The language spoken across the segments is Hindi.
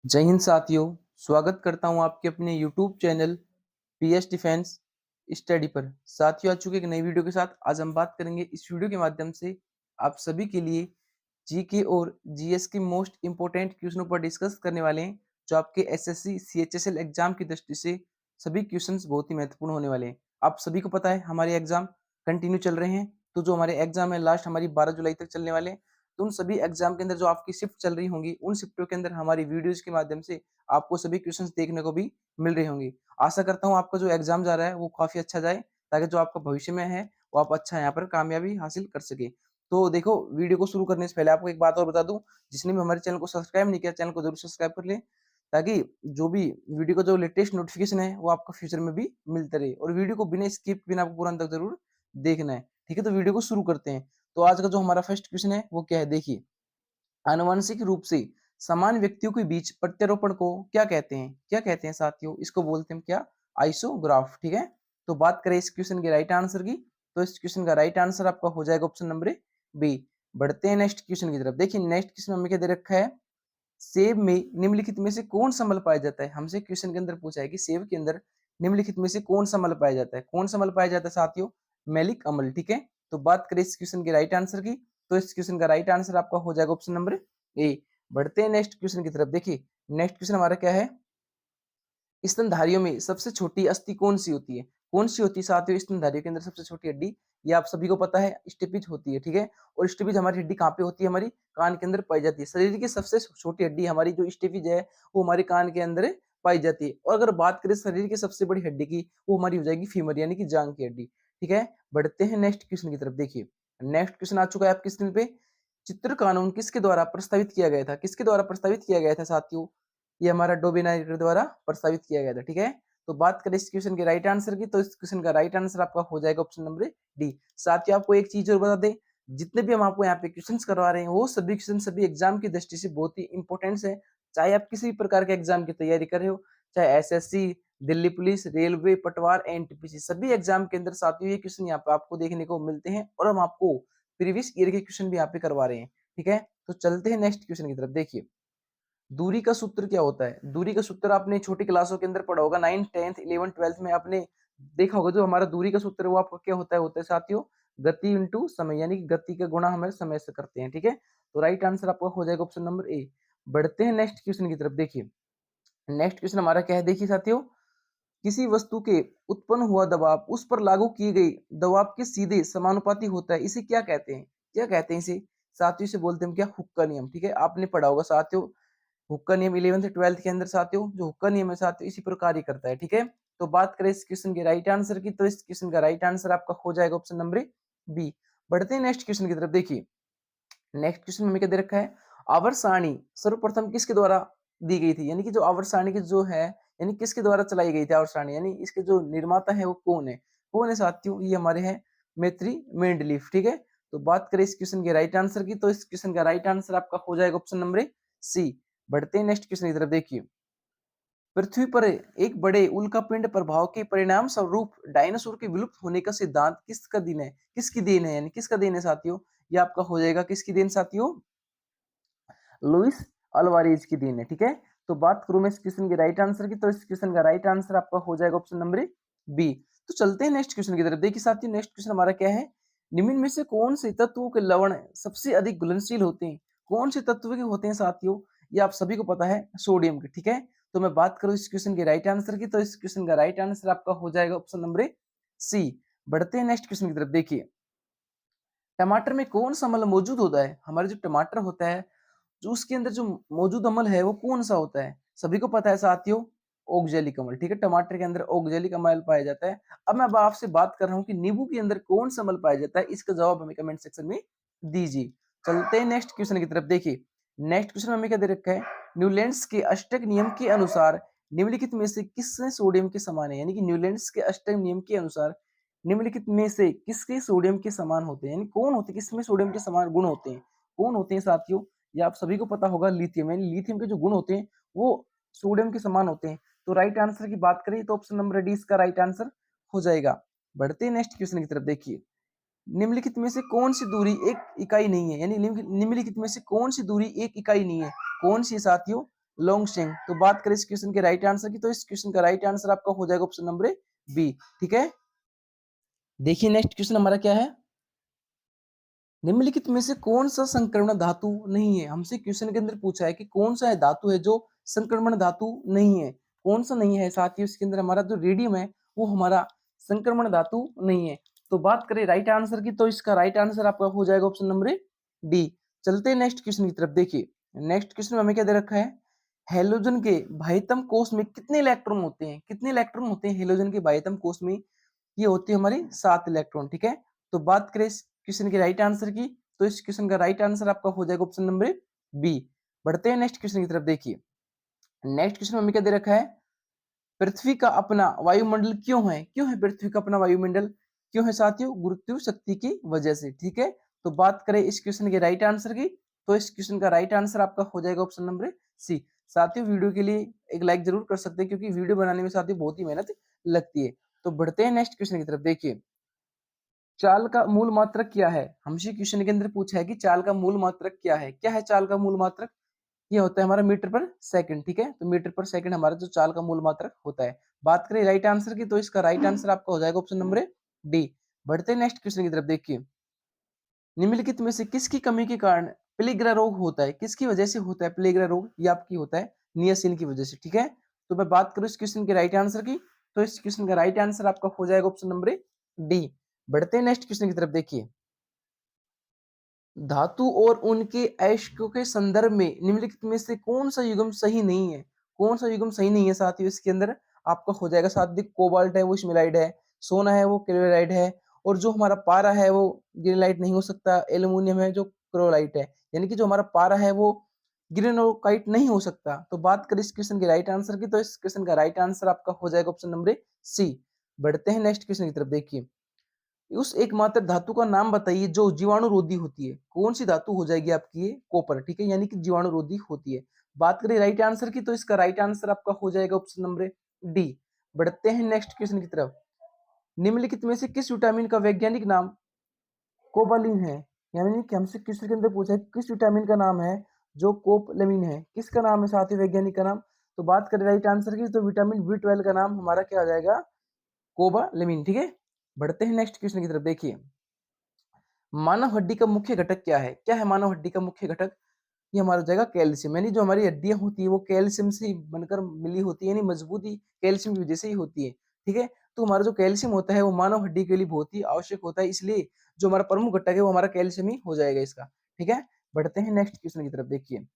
जय हिंद साथियों। स्वागत करता हूं आपके अपने YouTube channel PS defence study पर। साथियों, आ चुके एक नई वीडियो के साथ। आज हम बात करेंगे इस वीडियो के माध्यम से आप सभी के लिए जीके और जीएस के मोस्ट इंपोर्टेंट क्वेश्चनों पर डिस्कस करने वाले हैं, जो आपके एसएससी सीएचएसएल एग्जाम की दृष्टि से सभी क्वेश्चंस बहुत ही महत्वपूर्ण होने वाले हैं। आप सभी को पता है हमारे एग्जाम कंटिन्यू चल रहे हैं, तो जो हमारे एग्जाम है लास्ट हमारी 12 जुलाई तक चलने वाले हैं। तो उन सभी एग्जाम के अंदर जो आपकी शिफ्ट चल रही होंगी, उन शिफ्टों के अंदर हमारी वीडियोज के माध्यम से आपको सभी क्वेश्चंस देखने को भी मिल रहे होंगे। आशा करता हूँ आपका जो एग्जाम जा रहा है वो काफी अच्छा जाए, ताकि जो आपका भविष्य में है वो आप अच्छा यहाँ पर कामयाबी हासिल कर सके। तो देखो, वीडियो को शुरू करने से पहले आपको एक बात और बता दूं, जिसने भी हमारे चैनल को सब्सक्राइब नहीं किया, चैनल को जरूर सब्सक्राइब कर ले, ताकि जो भी वीडियो का जो लेटेस्ट नोटिफिकेशन है वो आपको फ्यूचर में भी मिलता रहे। और वीडियो को बिना स्किप बिना आपको पूरा अंत तक जरूर देखना है। ठीक है, तो वीडियो को शुरू करते हैं। तो आज का जो हमारा फर्स्ट क्वेश्चन है वो क्या है, देखिए। आनुवंशिक रूप से समान व्यक्तियों के बीच प्रत्यारोपण को क्या कहते हैं? क्या कहते हैं साथियों? इसको बोलते हैं क्या? आइसोग्राफ। ठीक है, तो बात करें इस क्वेश्चन के राइट आंसर की, तो इस क्वेश्चन का राइट आंसर आपका हो जाएगा ऑप्शन नंबर बी। बढ़ते हैं नेक्स्ट क्वेश्चन की तरफ। देखिए, नेक्स्ट क्वेश्चन हमें क्या दे रखा है, सेब में निम्नलिखित में से कौन सा मल पाया जाता है? हमसे क्वेश्चन के अंदर पूछा है कि सेब के अंदर निम्नलिखित में से कौन सा मल पाया जाता है? कौन सा मल पाया जाता है साथियों? मैलिक अम्ल। ठीक है, तो बात करें इस क्वेश्चन के राइट आंसर की, तो इस क्वेश्चन का राइट आंसर आपका हो जाएगा ऑप्शन नंबर ए। बढ़ते हैं नेक्स्ट क्वेश्चन की तरफ। देखिए, नेक्स्ट क्वेश्चन हमारा क्या है, स्तनधारियों में सबसे छोटी अस्थि कौन सी होती है? कौन सी होती है साथियों स्तनधारियों के अंदर सबसे छोटी हड्डी? ये आप सभी को पता है, स्टेपिज होती है। ठीक है, और स्टेपिज हमारी हड्डी कहाँ पे होती है? हमारी कान के अंदर पाई जाती है। शरीर की सबसे छोटी हड्डी हमारी जो स्टेपिज है वो हमारे कान के अंदर पाई जाती है। और अगर बात करें शरीर की सबसे बड़ी हड्डी की, वो हमारी हो जाएगी फीमर, यानी कि जांग की हड्डी। ठीक है, बढ़ते हैं नेक्स्ट क्वेश्चन की तरफ। देखिए, नेक्स्ट क्वेश्चन आ चुका है आपकी स्क्रीन पे। चित्र कानून किसके द्वारा प्रस्तावित किया गया था? किसके द्वारा प्रस्तावित किया गया था साथियों? ये हमारा डोबेनाइटर द्वारा प्रस्तावित किया गया था। ठीक है, तो बात करें इस क्वेश्चन के राइट आंसर की, तो इस क्वेश्चन का राइट आंसर आपका हो जाएगा ऑप्शन नंबर डी। साथ ही आपको एक चीज और बता दें, जितने भी हम आपको यहाँ पे क्वेश्चंस करवा रहे हैं वो सभी क्वेश्चन सभी एग्जाम की दृष्टि से बहुत ही इंपॉर्टेंट है। चाहे आप किसी भी प्रकार के एग्जाम की तैयारी कर रहे हो, चाहे एसएससी, दिल्ली पुलिस, रेलवे, पटवार, एनटीपीसी, सभी एग्जाम के अंदर साथियों ये क्वेश्चन यहाँ पे आपको देखने को मिलते हैं, और हम आपको प्रीवियस ईयर के क्वेश्चन भी यहाँ पे करवा रहे हैं। ठीक है, तो चलते हैं नेक्स्ट क्वेश्चन की तरफ। देखिए, दूरी का सूत्र क्या होता है? दूरी का सूत्र आपने छोटी क्लासों के अंदर पढ़ा होगा, 9th 10th 11th 12th में आपने देखा होगा। जो हमारा दूरी का सूत्र है वो आपका क्या होता है साथियों? गति इंटू समय, यानी कि गति का गुणा हम समय से करते हैं। ठीक है, तो राइट आंसर आपका हो जाएगा ऑप्शन नंबर ए। बढ़ते हैं नेक्स्ट क्वेश्चन की तरफ। देखिए, नेक्स्ट क्वेश्चन हमारा क्या है, देखिए साथियों। किसी वस्तु के उत्पन्न हुआ दबाव उस पर लागू की गई दबाव के सीधे समानुपाती होता है, इसे क्या कहते हैं? क्या कहते हैं इसे साथियों? इसे बोलते हैं क्या? हुक का नियम। ठीक है, आपने पढ़ा होगा साथियों, हुक्का नियम 11th 12th के अंदर साथियों, जो हुक्का नियम है साथियों इसी प्रकार ही करता है। ठीक है, तो बात करें इस क्वेश्चन के राइट आंसर की, तो इस क्वेश्चन का राइट आंसर आपका हो जाएगा ऑप्शन नंबर बी। बढ़ते हैं नेक्स्ट क्वेश्चन की तरफ। देखिए, नेक्स्ट क्वेश्चन में क्या दे रखा है, आवर्त सारणी सर्वप्रथम किसके द्वारा दी गई थी? यानी कि जो आवर्त सारणी की जो है, यानी किसके द्वारा चलाई गई थी आवर्त सारणी, यानी इसके जो निर्माता है वो कौन है? कौन है साथियों? ये हमारे हैं मैत्री मेंडलीफ। ठीक है, तो बात करें इस क्वेश्चन के राइट आंसर की, तो इस क्वेश्चन का राइट आंसर आपका हो जाएगा ऑप्शन नंबर सी। बढ़ते हैं नेक्स्ट क्वेश्चन की तरफ। देखिए, पृथ्वी पर एक बड़े उल्कापिंड प्रभाव के परिणाम स्वरूप डायनासोर के विलुप्त होने का सिद्धांत किसका दिन है? किसकी देन है, यानी किसका देन है साथियों? ये आपका हो जाएगा किसकी देन साथियों? लुइस अल्वारेज की देन है। ठीक है, तो बात करूं मैं इस क्वेश्चन के राइट आंसर की, तो इस क्वेश्चन का राइट आंसर आपका हो जाएगा ऑप्शन नंबर बी। तो चलते हैं नेक्स्ट क्वेश्चन की तरफ। देखिए साथियों, नेक्स्ट क्वेश्चन हमारा क्या है, निम्न में से कौन से तत्वों के लवण सबसे अधिक घुलनशील होते हैं? कौन से तत्व के होते हैं साथियों? ये आप सभी को पता है, सोडियम के। ठीक है, तो मैं बात करूं इस क्वेश्चन के राइट आंसर की, तो इस क्वेश्चन का राइट आंसर आपका हो जाएगा ऑप्शन नंबर सी। बढ़ते हैं नेक्स्ट क्वेश्चन की तरफ। देखिए, टमाटर में कौन सा अम्ल मौजूद होता है? हमारे जो टमाटर होता है, जो उसके अंदर जो मौजूद अम्ल है वो कौन सा होता है? सभी को पता है साथियों, ऑक्जेलिक अम्ल। ठीक है, टमाटर के अंदर ऑक्जेलिक अम्ल पाया जाता है। अब मैं अब आपसे बात कर रहा हूँ कि नींबू के अंदर कौन सा अम्ल पाया जाता है? इसका जवाब हमें कमेंट सेक्शन में दीजिए। चलते हैं नेक्स्ट क्वेश्चन की तरफ। देखिए, नेक्स्ट क्वेश्चन हमें क्या दे रखा है, न्यूलैंड्स के अष्टक नियम के अनुसार निम्नलिखित में से किसने सोडियम के समान है? यानी कि न्यूलैंड्स के अष्टक नियम के अनुसार निम्नलिखित में से किसके सोडियम के समान होते हैं? यानी कौन होते हैं, किसमें सोडियम के समान गुण होते हैं? कौन होते हैं साथियों? ये आप सभी को पता होगा, लिथियम। यानी लिथियम के जो गुण होते हैं वो सोडियम के समान होते हैं। तो राइट आंसर की बात करें तो ऑप्शन नंबर डी इसका राइट आंसर हो जाएगा। बढ़ते हैं नेक्स्ट क्वेश्चन की तरफ। देखिए, निम्नलिखित में से कौन सी दूरी एक इकाई नहीं है? यानी निम्नलिखित में से कौन सी दूरी एक इकाई नहीं है? कौन सी साथियों? Long string. तो बात करें इस क्वेश्चन के राइट आंसर की, तो इस क्वेश्चन का राइट आंसर आपका हो जाएगा ऑप्शन नंबर बी। ठीक है, देखिए नेक्स्ट क्वेश्चन हमारा क्या है। निम्नलिखित में से कौन सा संक्रमण धातु नहीं है? हमसे क्वेश्चन के अंदर पूछा है कि कौन सा धातु है जो संक्रमण धातु नहीं है। कौन सा नहीं है साथियों? इसके अंदर हमारा जो रेडियम है वो हमारा संक्रमण धातु नहीं है। तो बात करें राइट आंसर की, तो इसका राइट आंसर आपका हो जाएगा ऑप्शन नंबर डी। चलते हैं नेक्स्ट क्वेश्चन की तरफ। देखिए नेक्स्ट क्वेश्चन में हमें क्या दे रखा है, हेलोजन के बाह्यतम कोष में कितने इलेक्ट्रॉन होते हैं? कितने इलेक्ट्रॉन होते हैं हेलोजन के बाह्यतम कोष में? ये होती है हमारी 7 इलेक्ट्रॉन। ठीक है, तो बात करें इस क्वेश्चन के राइट आंसर की, तो इस क्वेश्चन का राइट आंसर आपका हो जाएगा ऑप्शन नंबर बी। बढ़ते हैं नेक्स्ट क्वेश्चन की तरफ। देखिए नेक्स्ट क्वेश्चन में हमें क्या दे रखा है, पृथ्वी का अपना वायुमंडल क्यों है? क्यों है पृथ्वी का अपना वायुमंडल? क्यों है साथियों? गुरुत्व शक्ति की वजह से। ठीक है, तो बात करें इस क्वेश्चन के राइट आंसर की, तो इस क्वेश्चन का राइट आंसर आपका हो जाएगा ऑप्शन नंबर सी। साथियों वीडियो के लिए एक लाइक जरूर कर सकते हैं क्योंकि वीडियो बनाने में साथियों बहुत ही मेहनत लगती है। तो बढ़ते हैं नेक्स्ट क्वेश्चन की तरफ। देखिए चाल का मूल मात्रक क्या है? हमसे क्वेश्चन के अंदर पूछा है कि चाल का मूल मात्रक क्या है। क्या है चाल का मूल मात्रक? ये होता है हमारा मीटर पर सेकंड। ठीक है, तो मीटर पर सेकंड हमारा जो चाल का मूल मात्रक होता है। बात करें राइट आंसर की, तो इसका राइट आंसर आपका हो जाएगा ऑप्शन नंबर डी। बढ़ते हैं नेक्स्ट क्वेश्चन की तरफ। देखिए निम्नलिखित में से किसकी कमी के कारण प्लेग्रा रोग होता है? किसकी वजह से होता है प्लेग्रा रोग? ये आपकी होता है नियासिन की वजह से। ठीक है, तो मैं बात करूं इस क्वेश्चन के राइट आंसर की, तो इस क्वेश्चन का राइट आंसर आपका हो जाएगा ऑप्शन नंबर डी। बढ़ते हैं नेक्स्ट क्वेश्चन की तरफ। देखिए धातु और उनके अयस्कों के संदर्भ में निम्नलिखित में से कौन सा युग्म सही नहीं है? कौन सा युग्म सही नहीं है साथियों? इसके अंदर आपका हो जाएगा साथियों, कोबाल्ट है वो स्मिलाइड है, सोना है वो क्लोराइड है, और जो हमारा पारा है वो ग्रेनाइट नहीं हो सकता, एल्यूमिनियम है जो क्रोलाइट है। यानी कि जो हमारा पारा है वो ग्रेनोकाइट नहीं हो सकता। तो बात करें इस क्वेश्चन के राइट आंसर की, तो इस क्वेश्चन का राइट आंसर आपका हो जाएगा ऑप्शन नंबर सी। बढ़ते हैं नेक्स्ट क्वेश्चन की तरफ। देखिए उस एकमात्र धातु का नाम बताइए जो जीवाणुरोधी होती है। कौन सी धातु हो जाएगी आपकी? ये कॉपर। ठीक है, यानी कि जीवाणुरोधी होती है। बात करें राइट आंसर की, तो इसका राइट आंसर आपका हो जाएगा ऑप्शन नंबर डी। बढ़ते हैं नेक्स्ट क्वेश्चन की तरफ। निम्नलिखित में से किस विटामिन का वैज्ञानिक नाम कोबालिन है? यानी कि हमसे क्वेश्चन के अंदर पूछा है किस विटामिन का नाम है जो कोपलेमिन है? किसका नाम है साथी वैज्ञानिक का नाम? तो बात करें राइट आंसर की, तो विटामिन बी 12 का नाम हमारा क्या आ जाएगा? कोबालेमिन। ठीक है, बढ़ते हैं नेक्स्ट क्वेश्चन की तरफ। देखिए मानव हड्डी का मुख्य घटक क्या है? क्या है मानव हड्डी का मुख्य घटक? ये हमारा हो जाएगा कैल्शियम। यानी जो हमारी हड्डियां होती है वो कैल्शियम से बनकर मिली होती है, यानी मजबूती कैल्शियम की वजह से ही होती है। ठीक है, तो हमारा जो कैल्शियम होता है वो मानव हड्डी के लिए बहुत ही आवश्यक होता है, इसलिए जो हमारा प्रमुख घटक है वो हमारा कैल्शियम ही हो जाएगा इसका। ठीक है, बढ़ते हैं नेक्स्ट क्वेश्चन की तरफ। देखिए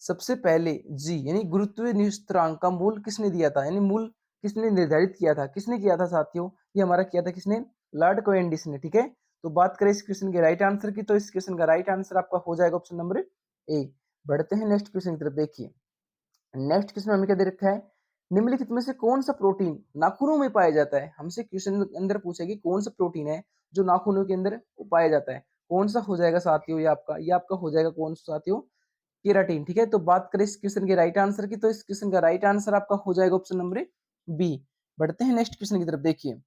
सबसे पहले जी यानी गुरुत्वीय स्थिरांक का मूल किसने दिया था? यानी मूल किसने निर्धारित किया था? किसने किया था साथियों? ये हमारा किया था किसने? लॉर्ड कैवेंडिश ने। ठीक है, तो बात करें इस क्वेश्चन के राइट आंसर की, तो इस क्वेश्चन का राइट आंसर आपका हो जाएगा ऑप्शन नंबर ए। बढ़ते हैं नेक्स्ट क्वेश्चन की तरफ। देखिए नेक्स्ट क्वेश्चन में हमें क्या दे रखा है, निम्नलिखित में से कौन सा प्रोटीन नाखूनों में पाया जाता है? हमसे क्वेश्चन अंदर पूछेगी कौन सा प्रोटीन है जो नाखूनों के अंदर पाया जाता है। कौन सा हो जाएगा साथियों? ये आपका हो जाएगा कौन सा साथियों? केराटिन। ठीक है, तो बात करें इस क्वेश्चन के राइट आंसर की, तो इस क्वेश्चन का राइट आंसर आपका हो जाएगा ऑप्शन नंबर बी। बढ़ते हैं नेक्स्ट क्वेश्चन की तरफ। देखिए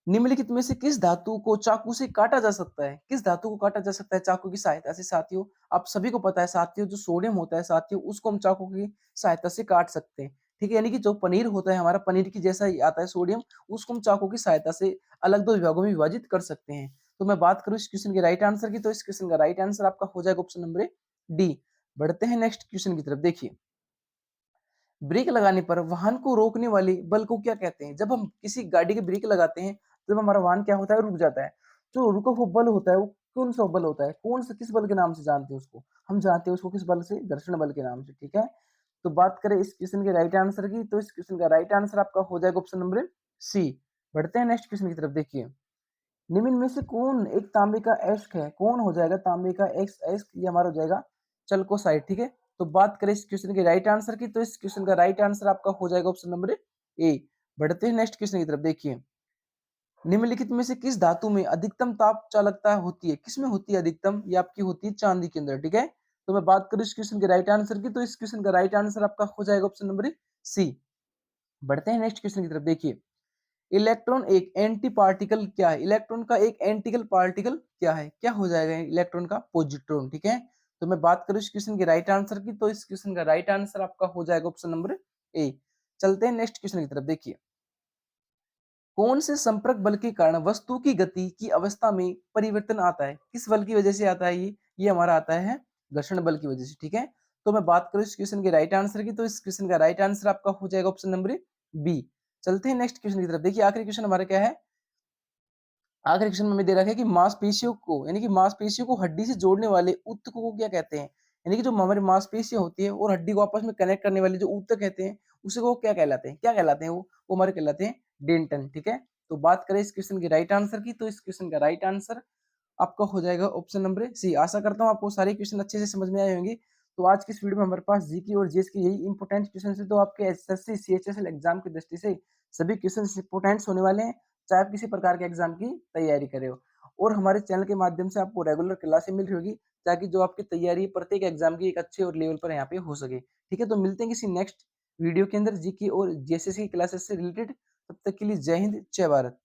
निम्नलिखित में से किस धातु को चाकू से काटा जा सकता है? किस धातु को काटा जा सकता है चाकू की सहायता से साथियों? आप सभी को पता है साथियों, जो सोडियम होता है साथियों उसको हम चाकू की सहायता से काट सकते हैं। ठीक है, यानी कि जो पनीर होता है हमारा, पनीर की जैसा ही आता है सोडियम, उसको हम चाकू की सहायता से अलग दो विभागों में विभाजित कर सकते हैं। तो मैं बात करूं इस क्वेश्चन के राइट आंसर की, तो इस क्वेश्चन का राइट आंसर आपका हो जाएगा ऑप्शन नंबर डी। बढ़ते हैं नेक्स्ट क्वेश्चन की तरफ। देखिए ब्रेक लगाने पर वाहन को रोकने वाले बल को क्या कहते हैं? जब हम किसी गाड़ी के ब्रेक लगाते हैं तब हमारा वाहन क्या होता है? रुक जाता है। जो रुका हुआ बल होता है वो कौन सा बल होता है? कौन सा किस बल के नाम से जानते हैं उसको? हम जानते हैं उसको किस बल से? घर्षण बल के नाम से। ठीक है, तो बात करें इस क्वेश्चन के राइट आंसर की, तो इस क्वेश्चन का राइट आंसर आपका हो जाएगा ऑप्शन नंबर सी। बढ़ते हैं नेक्स्ट क्वेश्चन की तरफ। देखिए निम्न में से कौन एक तांबे का अयस्क है? कौन हो जाएगा तांबे का अयस्क? ये हमारा हो जाएगा चल्कोसाइड। ठीक है, तो बात करें इस क्वेश्चन के राइट आंसर की, तो इस क्वेश्चन का राइट आंसर आपका हो जाएगा ऑप्शन नंबर ए। बढ़ते हैं नेक्स्ट क्वेश्चन की तरफ। देखिए निम्नलिखित में से किस धातु में अधिकतम ताप चालकता होती है? किसमें होती है अधिकतम? ये आपकी होती है चांदी के अंदर। ठीक है, तो मैं बात करूं इस क्वेश्चन के राइट आंसर की, तो इस क्वेश्चन का राइट आंसर आपका हो जाएगा ऑप्शन नंबर सी। बढ़ते हैं नेक्स्ट क्वेश्चन की तरफ। देखिए इलेक्ट्रॉन एक एंटी पार्टिकल क्या है? इलेक्ट्रॉन का एक एंटीकल पार्टिकल क्या है? क्या हो जाएगा इलेक्ट्रॉन का? पॉजिट्रॉन। ठीक है, तो मैं बात करूँ इस क्वेश्चन के राइट आंसर की, तो इस क्वेश्चन का राइट आंसर आपका हो जाएगा ऑप्शन नंबर ए। चलते हैं नेक्स्ट क्वेश्चन की तरफ। देखिए, कौन से संपर्क बल के कारण वस्तु की गति की अवस्था में परिवर्तन आता है? किस बल की वजह से आता है ये हमारा आता है घर्षण बल की वजह से, ठीक है। तो मैं बात करूं इस क्वेश्चन के राइट आंसर की, तो इस क्वेश्चन का राइट आंसर आपका हो जाएगा ऑप्शन नंबर बी। चलते हैं नेक्स्ट क्वेश्चन की तरफ। देखिए, आखिरी क्वेश्चन हमारा क्या है, आखिरी क्वेश्चन में हमें दे रखा है कि मांसपेशियों को, यानी कि मांसपेशियों को हड्डी से जोड़ने वाले ऊतकों को क्या कहते हैं? यानी कि जो हमारी मांसपेशियां होती है और हड्डी को आपस में कनेक्ट करने वाले जो ऊतक कहते हैं, उसे वो क्या कहलाते हैं? क्या कहलाते हैं वो हमारे कहलाते हैं डेंटन, ठीक है। तो बात करें इस क्वेश्चन के राइट आंसर की, तो इस क्वेश्चन का राइट आंसर आपका हो जाएगा ऑप्शन नंबर सी। आशा करता हूँ आपको सारे क्वेश्चन अच्छे से समझ में आए होंगे। तो आज की इस वीडियो में हमारे पास जीके और जीएस के यही इंपॉर्टेंट क्वेश्चन है, तो आपके एसएससी सीएचएसएल एग्जाम की दृष्टि से सभी क्वेश्चन इंपॉर्टेंट होने वाले हैं, चाहे आप किसी प्रकार के एग्जाम की तैयारी करें हो। और हमारे चैनल के माध्यम से आपको रेगुलर क्लासें मिल रही होगी, ताकि जो आपकी तैयारी है प्रत्येक एग्जाम की एक अच्छे और लेवल पर यहाँ पे हो सके, ठीक है। तो मिलते हैं किसी नेक्स्ट वीडियो के अंदर जीके और जीएसएस की क्लासेस से रिलेटेड। तब तक के लिए जय हिंद, जय भारत।